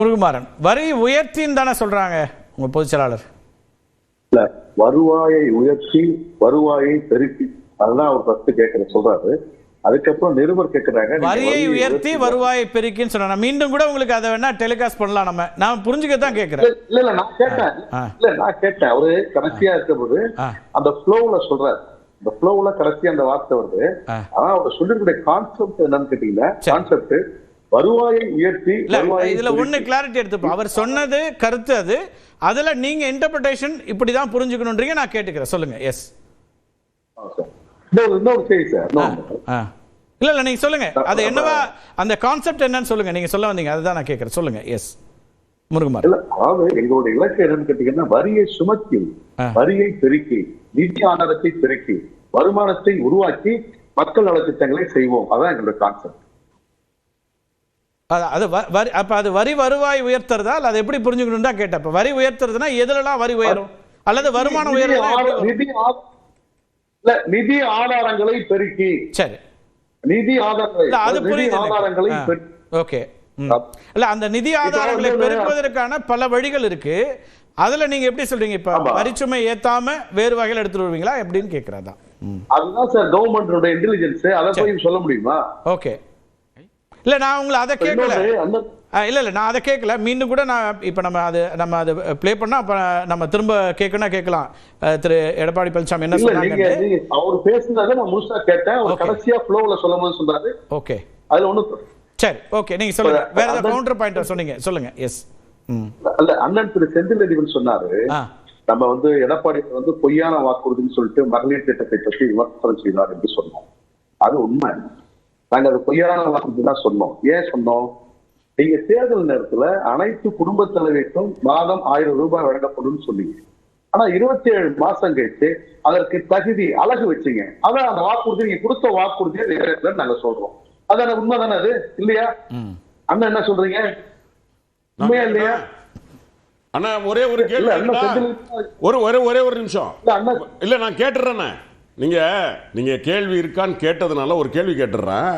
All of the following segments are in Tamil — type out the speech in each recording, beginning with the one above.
முருகுமாறன், வரி உயர்த்தின்னு தானே சொல்றாங்க உங்க பொதுச் செயலாளர்? இல்ல, வருவாயை உயர்த்தி வருவாயை பெருக்கி, அதுதான் அவர் ஃபர்ஸ்ட் கேட்கிற சொல்றாரு. அதுக்கப்புறம் நிருபர் கேட்கிறாங்க, வரியை உயர்த்தி வருவாயை பெருக்கின்னு சொன்னா மீண்டும் கூட உங்களுக்கு அதை வேணா டெலிகாஸ்ட் பண்ணலாம். நான் புரிஞ்சுக்கத்தான் கேட்கிறேன். இல்ல நான் கேட்டேன் அவரு கடைசியா இருக்கும்போது அந்த ஃப்ளோல சொல்றாரு. இந்த ஃப்ளோல கடைசியா அந்த வார்த்தை வருது. ஆனா அவர் சொல்லிருக்கிற கான்செப்ட் என்னன்னு கேட்டீங்கன்னா, கான்செப்ட் வருவாயை உயர்த்தி இதுல ஒண்ணு கிளாரிட்டி எடுத்துப்போம். அவர் சொன்னது கருத்து, அது அதுல நீங்க இன்டர்பிரேஷன் இப்படிதான் புரிஞ்சுக்கணும்ன்றீங்க. நான் கேட்டுக்கிறேன், சொல்லுங்க. எஸ், இல்ல நீங்க சொல்லுங்க, அது என்னவா அந்த கான்செப்ட் என்னன்னு சொல்லுங்க. நீங்க சொல்ல வந்தீங்க, அதுதான் நான் கேட்கிறேன். சொல்லுங்க. எஸ் முருகுமார். அதாவது எங்களுடைய இலக்கு என்னன்னு கேட்டீங்கன்னா, வரியை சுமத்தி வரியை பெருக்கி நிதி ஆதாரத்தை பெருக்கி வருமானத்தை உருவாக்கி மக்கள் நலத்திட்டங்களை செய்வோம். அதான் எங்களுடைய கான்செப்ட். அது வரி வருவாய் உயர்த்துறதா அல்ல, அது எப்படி புரிஞ்சுக்கணும் தான் கேட்டேன். வரி உயர்த்துறதுனா எதுலலாம் வரி உயரும் அல்லது வருமானம் உயரும்? நிதி ஆதாரங்களை பெருக்கி. சரி, நிதி ஆதாரங்களை ஓகே. இல்ல, அந்த நிதி ஆதாரங்களை பெருக்குவதற்கான பல வழிகள் இருக்கு. அதுல நீங்க எப்படி சொல்றீங்க? இப்ப வரிச்சுமை ஏத்தாம வேறு வகையில் எடுத்துட்டு வருவீங்களா எப்படின்னு கேக்குறதா? அதுதான் சார் கவர்மெண்டோட இன்டெலிஜென்ஸ். அதை போய் சொல்ல முடியுமா? ஓகே. இல்ல, நான் உங்களை அதை கேட்கல. இல்ல நான் அதை கேட்கல. மீண்டும் கூட நான் இப்ப நம்ம அதை ப்ளே பண்ணா நம்ம திரும்ப கேட்கலாம். திரு எடப்பாடி பழனிசாமி என்ன சொன்னாங்க? அவர் பேசுனதை நான் முழுசா கேட்டேன். அவர் கடைசியா ஃப்ளோல சொல்லும்போது சொன்னாரு. ஓகே, அதுல ஒண்ணு. சரி, ஓகே, நீங்க சொல்லுங்க. வேற ஏதாவது கவுண்டர் பாயிண்ட் சொன்னீங்க, சொல்லுங்க. எஸ். அல்ல, அண்ணன் திரு செந்தில் சொன்னாரு, நம்ம எடப்பாடி பொய்யான வாக்குறுதின்னு சொல்லிட்டு மகளிர் திட்டத்தை பற்றி விமர்சனம் செய்தார் என்று சொன்னோம். அது உண்மை. நாங்க அது பொய்யான வாக்குறுதி தான் சொன்னோம். ஏன் சொன்னோம்? நீங்க தேர்தல் நேரத்துல அனைத்து குடும்ப தலைவருக்கும் மாதம் 1000 ரூபாய் வழங்கப்படும் சொன்னீங்க. ஆனா 27 மாசம் கழிச்சு அதற்கு தகுதி அழகு வச்சீங்க. அதான் அந்த வாக்குறுதி, நீங்க கொடுத்த வாக்குறுதியை நாங்க சொல்றோம். அதான உண்மை தானே? அது இல்லையா? அண்ணா என்ன சொல்றீங்க? உண்மையா இல்லையா? அண்ணா ஒரே ஒரு கேள்வி, ஒரே ஒரு நிமிஷம். இல்ல நான் கேட்டுறேன். நீங்க கேள்வி இருக்கான்னு கேட்டதுனால ஒரு கேள்வி கேட்டுறேன்.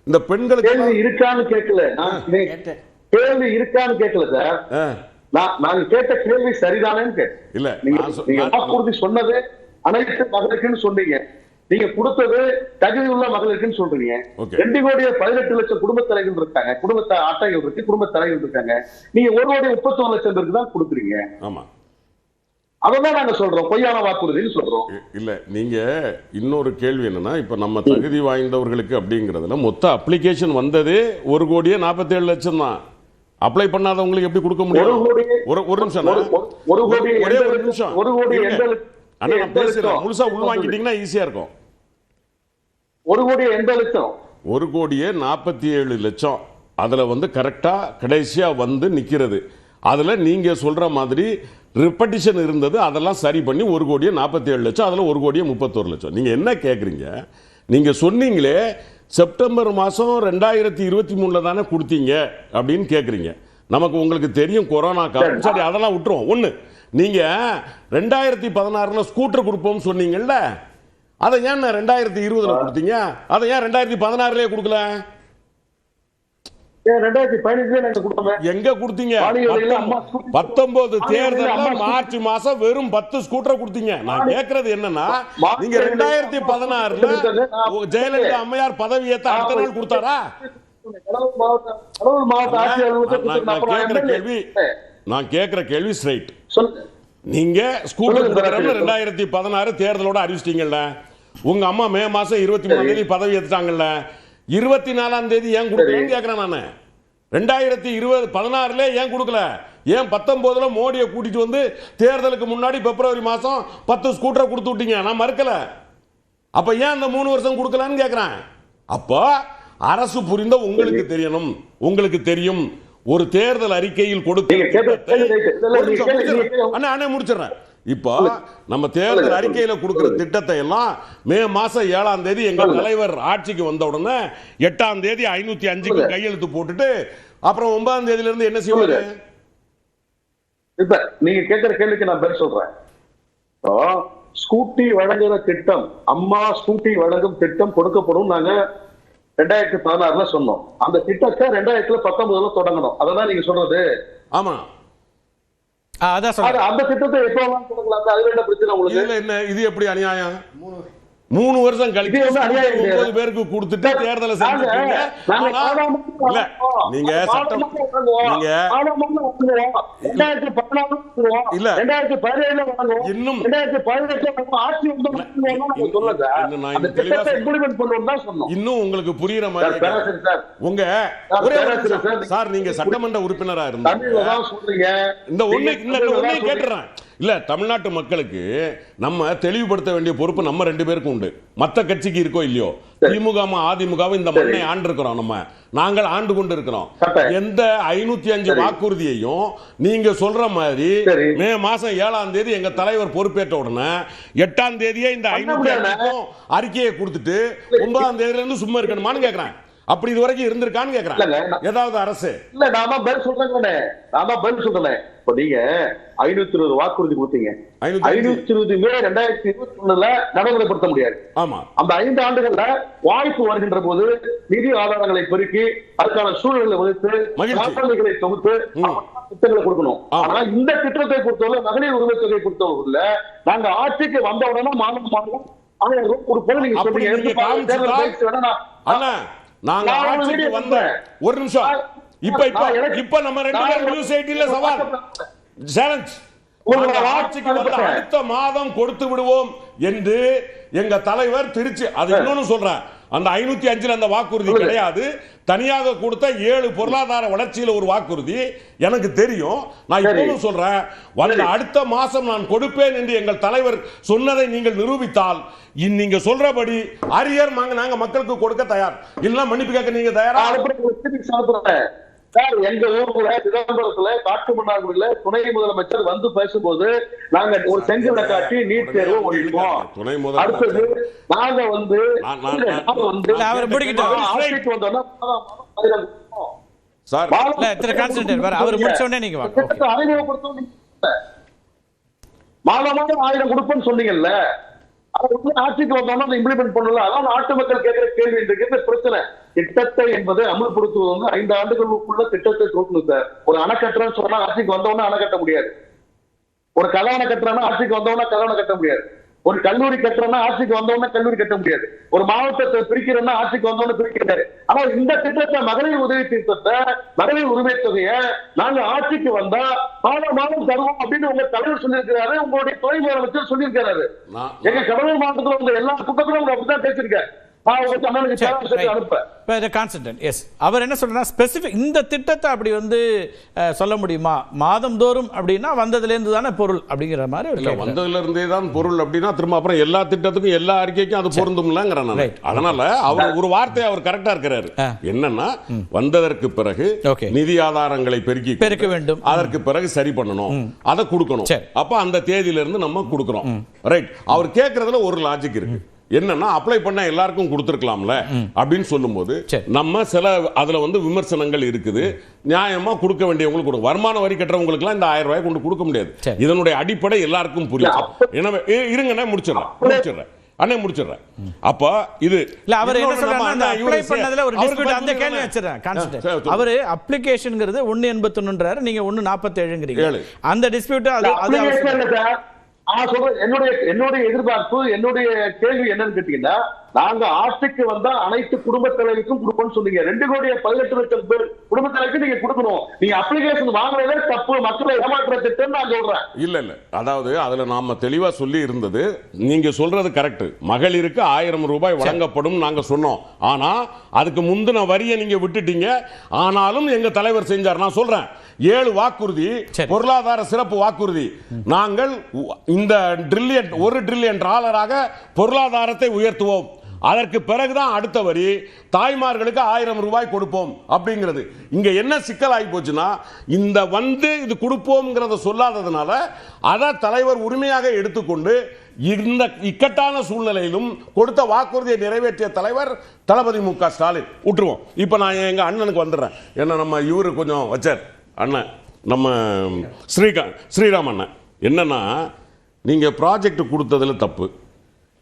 இந்த பெண்களுக்கு கேள்வி இருக்கான்னு கேட்கல. கேள்வி இருக்கான்னு கேட்கல சார். நாங்க கேட்ட கேள்வி சரிதானேன்னு கேட்டேன். இல்ல, நீங்க வாக்குறுதி சொன்னது அனைத்து மகளிருக்குன்னு சொன்னீங்க. நீங்க கொடுத்தது தகுதி உள்ள மகளிருக்குன்னு சொல்றீங்க. 2,18,00,000 குடும்ப தலைகள் இருக்காங்க, குடும்ப அட்டைகள் இருக்கு, குடும்ப தலைகள் இருக்காங்க. நீங்க 1,31,00,000 பேருக்கு தான் கொடுக்குறீங்க. ஆமா, அதான் நாங்க சொல்றோம் பொய்யான வாக்குறுதின்னு சொல்றோம். இல்ல, நீங்க இன்னொரு கேள்வி என்னன்னா, இப்ப நம்ம தகுதி வாய்ந்தவர்களுக்கு அப்படிங்கறதுல மொத்த அப்ளிகேஷன் வந்தது 1,47,00,000 தான். அப்ளை பண்ணாதவங்களுக்கு எப்படி கொடுக்க முடியும்? ஒரு நிமிஷம், ஒரு கோடி அண்ணா நான் பேசுறேன், முழுசா உள்வாங்கிட்டீங்கன்னா ஈஸியா இருக்கும். 1,47,00,000 அதுல கரெக்டா கடைசியா நிக்கிறது. அதுல நீங்க சொல்ற மாதிரி ரிப்பட்டிஷன் இருந்தது, அதெல்லாம் சரி பண்ணி 1,47,00,000, அதுல 1,31,00,000. நீங்க என்ன கேக்குறீங்க? நீங்க சொன்னீங்களே செப்டம்பர் மாசம் 2023 தானே கொடுத்தீங்க அப்படின்னு கேக்குறீங்க. நமக்கு உங்களுக்கு தெரியும் கொரோனா காலம். சரி, அதெல்லாம் விட்டுருவோம். ஒண்ணு, நீங்க 2016 ஸ்கூட்டர் கொடுப்போம் சொன்னீங்கல்ல, அதை ஏன் 2020 கொடுத்தீங்க? அதை ஏன் 2016 கொடுக்கல? எங்க கொடுத்தீங்க? 19 தேர்தல் மார்ச் மாசம் வெறும் 10 ஸ்கூட்டர் கொடுத்தீங்க. நான் கேட்கறது என்னன்னா, நீங்க 2016 ஜெயலலிதா அம்மையார் பதவி ஏத்த அடுத்த நாள் கொடுத்தாரா? நான் கேட்கிற கேள்வி ஸ்ட்ரைட். நீங்க ஸ்கூட்டர் 2016 தேர்தலோட அறிவிச்சிட்டீங்கல்ல. உங்க அம்மா மே மாசம் 23 பதவி ஏத்துட்டாங்கல்ல. 24 ஏன் கொடுக்கலன்னு கேட்கிறேன் நானு. 2016 ஏன் கொடுக்கல? ஏன் 19 மோடியை கூட்டிட்டு தேர்தலுக்கு முன்னாடி பிப்ரவரி மாசம் 10 ஸ்கூட்டரை கொடுத்து விட்டீங்க? நான் மறுக்கல. அப்ப ஏன் அந்த 3 வருஷம் கொடுக்கலன்னு கேட்கிறேன். அப்போ அரசு புரிந்த உங்களுக்கு தெரியணும். உங்களுக்கு தெரியும், ஒரு தேர்தல் அறிக்கையில் கொடுத்து முடிச்சிடறேன். இப்போ நம்ம தேர்தல் அறிக்கையில கொடுக்கிற திட்டத்தை எல்லாம் மே மாசம் 7ஆம் தேதி எங்கள் தலைவர் ஆட்சிக்கு வந்த உடனே 8ஆம் தேதி 505க்கு கையெழுத்து போட்டுட்டு அப்புறம் 9ஆம் தேதியில இருந்து என்ன செய்வாரு? இப்ப நீங்க கேட்கிற கேள்விக்கு நான் பதில் சொல்றேன். ஸ்கூட்டி வழங்குற திட்டம், அம்மா ஸ்கூட்டி வழங்கும் திட்டம் கொடுக்கப்படும். நாங்க 2016 சொன்னோம். அந்த திட்டத்தை 2019 தொடங்கணும். அதான் நீங்க சொல்றது. ஆமா, அதான் அந்த திட்டத்தை எப்ப தொடங்கலாம்? அதுல என்ன பிரச்சனை உங்களுக்கு? என்ன இது எப்படி அநியாயம்? 3 வருஷம் கழிச்சு 9 பேருக்கு கொடுத்துட்டு தேர்தலை செஞ்சிருக்கீங்க. நீங்க சட்டம் இல்ல இன்னும் இன்னும் உங்களுக்கு புரியுற மாதிரி உங்க சார், நீங்க சட்டமன்ற உறுப்பினரா இருந்தாங்க. இந்த ஒண்ணு கேட்டுறேன் இல்ல, தமிழ்நாட்டு மக்களுக்கு நம்ம தெளிவுபடுத்த வேண்டிய பொறுப்பு நம்ம 2 பேருக்கும் உண்டு. மத்த கட்சிக்கு இருக்கோ இல்லையோ, திமுக அதிமுக இந்த மண்ணை ஆண்டு இருக்கிறோம், நாங்கள் ஆண்டு கொண்டு இருக்கிறோம். எந்த 505 வாக்குறுதியையும் நீங்க சொல்ற மாதிரி மே மாசம் 7ஆம் தேதி எங்க தலைவர் பொறுப்பேற்ற உடனே 8ஆம் தேதியே இந்த 505 அறிக்கையை கொடுத்துட்டு 9ஆம் தேதியில இருந்து சும்மா இருக்கணுமான்னு கேக்குறேன். அப்படி இது வரைக்கும் இருந்திருக்கான்னு கேக்குறேன் ஏதாவது அரசு? இல்ல, நாம பதில் சொல்றேன். இப்ப நீங்க 520 வாக்குறுதி கொடுத்தீங்க. 520 மே 2021 நடைமுறைப்படுத்த முடியாது. ஆமா, அந்த 5 ஆண்டுகள்ல வாய்ப்பு வருகின்ற போது நிதி ஆதாரங்களை பெருக்கி அதுக்கான சூழல்களை வகுத்து மாற்றங்களை தொகுத்து திட்டங்களை கொடுக்கணும். ஆனா இந்த திட்டத்தை பொறுத்தவரை மகளிர் உரிமை தொகை பொறுத்தவரை நாங்க ஆட்சிக்கு வந்த உடனே மாநிலம் ஒரு பொருள் நீங்க சொல்றீங்க. நாங்க ஆட்சிக்கு வந்த ஒரு நிமிஷம், இப்ப நம்ம 2 பேரும் நியூஸ் 18ல சவால் சேலஞ்ச் ஆட்சிக்கு வந்த அடுத்த மாதம் கொடுத்து விடுவோம் என்று எங்க தலைவர் திருச்சி. அது இன்னொன்னு சொல்றேன், அந்த 505 அந்த வாக்குறுதி கிடையாது. தனியாக கொடுத்த 7 பொருளாதார வளர்ச்சியில ஒரு வாக்குறுதி எனக்கு தெரியும். நான் இப்பவும் சொல்றேன், வந்த அடுத்த மாசம் நான் கொடுப்பேன் என்று எங்கள் தலைவர் சொன்னதை நீங்கள் நிரூபித்தால் நீங்க சொல்றபடி அரியர் நாங்க மக்களுக்கு கொடுக்க தயார். இல்ல மன்னிப்பு கேட்க நீங்க தயாரா? எங்க ஊர்ல சிதம்பரத்துல காட்டுமன்னார்ல துணை முதலமைச்சர் வந்து பேசும்போது நாங்க ஒரு செங்கலை காட்டி நீட் தேர்வு ஒழிப்போம். துணை அடுத்தது நாங்க வந்து மாதம் 1000 கொடுப்போம்னு சொன்னீங்கல்ல, ஆட்சிக்கு வந்தோம்னா இம்ப்ளிமெண்ட் பண்ணல. அதான் நாட்டு மக்கள் கேட்கிற கேள்வி இருக்கு. பிரச்சனை திட்டத்தை என்பதை அமல்படுத்துவது வந்து 5 ஆண்டுகளுக்குள்ள திட்டத்தை தோற்கணும் சார். ஒரு அணை கட்டுறேன்னு சொன்னா ஆட்சிக்கு வந்தவொடனே அணை கட்ட முடியாது. ஒரு கல்யாண கட்டுறேன்னா ஆட்சிக்கு வந்தவொடனே கல்யாணம் கட்ட முடியாது. ஒரு கல்லூரி கட்டுறேன்னா ஆட்சிக்கு வந்தவொடனே கல்லூரி கட்ட முடியாது. ஒரு மாவட்டத்தை பிரிக்கிறேன்னா ஆட்சிக்கு வந்தவொடனே பிரிக்கிறாரு. ஆனா இந்த திட்டத்தை மகளிர் உதவி திட்டத்தை மகளிர் உரிமை தொகையை நாங்க ஆட்சிக்கு வந்தா மாதம் தருவோம் அப்படின்னு உங்க தலைவர் சொல்லியிருக்கிறாரு. உங்களுடைய துணை முதலமைச்சர் சொல்லியிருக்கிறாரு. எங்க கடலூர் மாவட்டத்தில் உங்க எல்லா கூட்டத்திலும் உங்க அப்படிதான் பேசியிருக்காரு. அவர் என்ன சொல்றாரு, ஸ்பெசிபிக் இந்த திட்டத்தை அப்படி வந்து சொல்ல முடியுமா? மாதந்தோறும் அப்படின்னா வந்ததுல இருந்து தானே பொருள் அப்படிங்கிற மாதிரி. வந்ததுல இருந்தே தான் பொருள் அப்படின்னா திரும்ப அப்புறம் எல்லா திட்டத்துக்கும் எல்லா அறிக்கைக்கும் அது பொருந்தும்லங்கிறாங்க. அதனால அவர் ஒரு வார்த்தை அவர் கரெக்டா இருக்கிறாரு. என்னன்னா வந்ததற்கு பிறகு நிதி ஆதாரங்களை பெருக்க வேண்டும், அதற்கு பிறகு சரி பண்ணணும், அதை கொடுக்கணும். அப்ப அந்த தேதியில இருந்து நம்ம கொடுக்கிறோம். ரைட். அவர் கேட்கறதுல ஒரு லாஜிக் இருக்கு. என்னன்னா அப்ளை பண்ண எல்லாருக்கும் கொடுத்துருக்கலாம்ல அப்படின்னு சொல்லும்போது நம்ம சில அதுல வந்து விமர்சனங்கள் இருக்குது. நியாயமா கொடுக்க வேண்டியவங்களுக்கு கொடுக்கும். வருமான வரி கட்டுறவங்களுக்கு இந்த 1000 ரூபாய் கொண்டு கொடுக்க முடியாது. இதனுடைய அடிப்படை எல்லாருக்கும் புரியும். எனவே இருங்க முடிச்சிடுறேன். அப்ப இது அவர் என்ன சொல்றாருன்னா அப்ளை பண்ணதுல ஒரு டிஸ்பியூட் அந்த கேள்வி வச்சிரேன். அவர் அப்ளிகேஷன்ங்கிறது 181ன்றாரு, நீங்க 147ங்கறீங்க. அந்த டிஸ்பியூட் அது என்னுடைய எதிர்பார்ப்பு, என்னுடைய கேள்வி என்னன்னு கேட்டீங்கன்னா, நாங்க ஆட்சிக்கு வந்தா அனைத்து குடும்ப தலைவருக்கும் கொடுப்போம்னு சொன்னீங்க. 2,18,00,000 பேர் குடும்ப தலைவருக்கு நீங்க கொடுக்கணும். நீங்க அப்ளிகேஷன் வாங்குறதே தப்பு, மக்களை ஏமாற்ற திட்டம் நான் சொல்றேன். இல்ல அதாவது அதுல நாம தெளிவா சொல்லி இருந்தது. நீங்க சொல்றது கரெக்ட். மகளிருக்கு 1000 ரூபாய் வழங்கப்படும் நாங்க சொன்னோம். ஆனா அதுக்கு முந்தின வரியை நீங்க விட்டுட்டீங்க. ஆனாலும் எங்க தலைவர் செஞ்சார். நான் சொல்றேன், 7 வாக்குறுதி பொருளாதார சிறப்பு வாக்குறுதி. நாங்கள் இந்த $1 டிரில்லியன் பொருளாதாரத்தை உயர்த்துவோம். அதற்கு பிறகுதான் அடுத்த வரி தாய்மார்களுக்கு 1000 ரூபாய் கொடுப்போம் அப்படிங்கிறது. இங்க என்ன சிக்கல் ஆகி போச்சுன்னா, இந்த வந்து இது கொடுப்போம்ங்கிறத சொல்லாததுனால அதை தலைவர் உரிமையாக எடுத்துக்கொண்டு இந்த இக்கட்டான சூழ்நிலையிலும் கொடுத்த வாக்குறுதியை நிறைவேற்றிய தலைவர் தளபதி மு க ஸ்டாலின். விட்டுருவோம். இப்ப நான் எங்க அண்ணனுக்கு வந்துடுறேன். ஏன்னா நம்ம இவரு கொஞ்சம் வச்சார் அண்ணன், நம்ம ஸ்ரீராம் அண்ணன். என்னன்னா, நீங்க ப்ராஜெக்ட் கொடுத்ததுல தப்பு,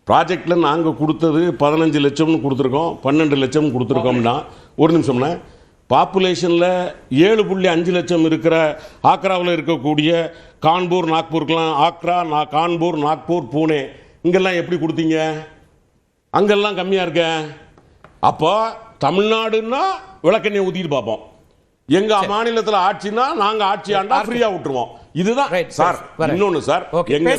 ப்ராஜெக்ட்ல நாங்க கொடுத்தது 15 லட்சம்னு கொடுத்துருக்கோம், 12 லட்சம் கொடுத்துருக்கோம்னா, ஒரு நிமிஷம்னா பாப்புலேஷன்ல 7.5 லட்சம் இருக்கிற ஆக்ராவில் இருக்கக்கூடிய கான்பூர் நாக்பூருக்கெல்லாம் ஆக்ரா கான்பூர் நாக்பூர் பூனே இங்கெல்லாம் எப்படி கொடுத்தீங்க? அங்கெல்லாம் கம்மியா இருக்க. அப்போ தமிழ்நாடுன்னா விளக்கெண்ணெய் ஊத்திட்டு பார்ப்போம், எங்க மாநிலத்தில் ஆட்சினா நாங்க ஆட்சி ஆண்டா ஃப்ரீயா விட்டுருவோம். இதுதான் சார். இன்னொன்னு சார், எங்க